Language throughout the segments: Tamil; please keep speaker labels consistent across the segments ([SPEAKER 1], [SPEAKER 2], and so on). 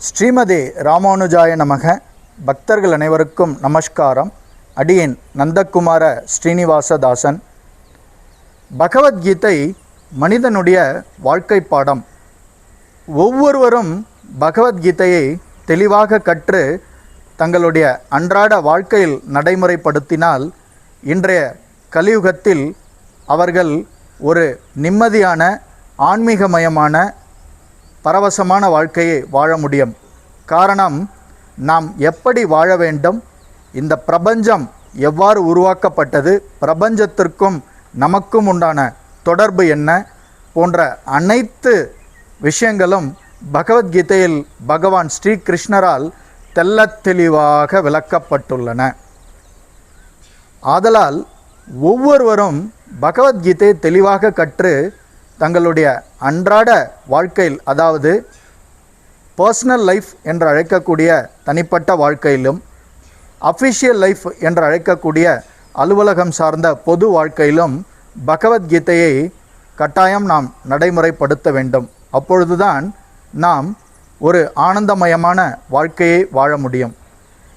[SPEAKER 1] ஸ்ரீமதே ராமானுஜாய நமக. பக்தர்கள் அனைவருக்கும் நமஸ்காரம். அடியேன் நந்தகுமார ஸ்ரீனிவாசதாசன். பகவத்கீதை மனிதனுடைய வாழ்க்கை பாடம். ஒவ்வொருவரும் பகவத்கீதையை தெளிவாக கற்று தங்களுடைய அன்றாட வாழ்க்கையில் நடைமுறைப்படுத்தினால் இன்றைய கலியுகத்தில் அவர்கள் ஒரு நிம்மதியான ஆன்மீகமயமான பரவசமான வாழ்க்கையை வாழ முடியும். காரணம், நாம் எப்படி வாழ வேண்டும், இந்த பிரபஞ்சம் எவ்வாறு உருவாக்கப்பட்டது, பிரபஞ்சத்திற்கும் நமக்கும் உண்டான தொடர்பு என்ன போன்ற அனைத்து விஷயங்களும் பகவத்கீதையில் பகவான் ஸ்ரீ கிருஷ்ணரால் தெள்ளத் தெளிவாக விளக்கப்பட்டுள்ளன. ஆதலால் ஒவ்வொருவரும் பகவத்கீதையை தெளிவாக கற்று தங்களுடைய அன்றாட வாழ்க்கையில், அதாவது பர்சனல் லைஃப் என்று அழைக்கக்கூடிய தனிப்பட்ட வாழ்க்கையிலும், அஃபிஷியல் லைஃப் என்று அழைக்கக்கூடிய அலுவலகம் சார்ந்த பொது வாழ்க்கையிலும் பகவத்கீதையை கட்டாயம் நாம் நடைமுறைப்படுத்த வேண்டும். அப்பொழுதுதான் நாம் ஒரு ஆனந்தமயமான வாழ்க்கையை வாழ முடியும்.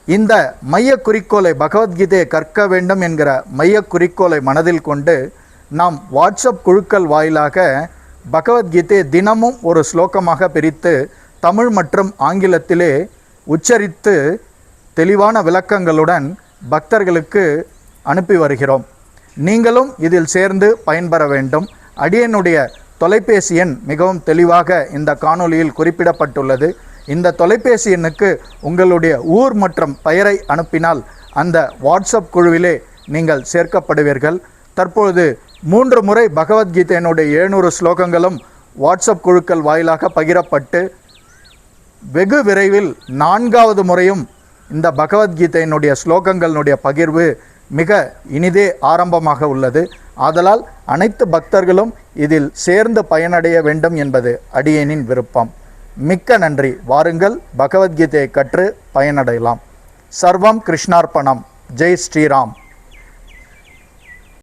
[SPEAKER 1] இந்த மைய குறிக்கோளை, பகவத்கீதையை கற்க வேண்டும் என்கிற மைய குறிக்கோளை மனதில் கொண்டு நாம் வாட்ஸ்அப் குழுக்கள் வாயிலாக பகவத்கீதையை தினமும் ஒரு ஸ்லோகமாக பிரித்து தமிழ் மற்றும் ஆங்கிலத்திலே உச்சரித்து தெளிவான விளக்கங்களுடன் பக்தர்களுக்கு அனுப்பி வருகிறோம். நீங்களும் இதில் சேர்ந்து பயன்பெற வேண்டும். அடியனுடைய தொலைபேசி எண் மிகவும் தெளிவாக இந்த காணொளியில் குறிப்பிடப்பட்டுள்ளது. இந்த தொலைபேசி எண்ணுக்கு உங்களுடைய ஊர் மற்றும் பெயரை அனுப்பினால் அந்த வாட்ஸ்அப் குழுவிலே நீங்கள் சேர்க்கப்படுவீர்கள். தற்பொழுது 3 முறை பகவத்கீதையினுடைய 700 ஸ்லோகங்களும் வாட்ஸ்அப் குழுக்கள் வாயிலாக பகிரப்பட்டு வெகு விரைவில் 4வது முறையும் இந்த பகவத்கீதையினுடைய ஸ்லோகங்களினுடைய பகிர்வு மிக இனிதே ஆரம்பமாக உள்ளது. ஆதலால் அனைத்து பக்தர்களும் இதில் சேர்ந்து பயனடைய வேண்டும் என்பது அடியேனின் விருப்பம். மிக்க நன்றி. வாருங்கள், பகவத்கீதையை கற்று பயனடையலாம். சர்வம் கிருஷ்ணார்ப்பணம். ஜெய் ஸ்ரீராம்.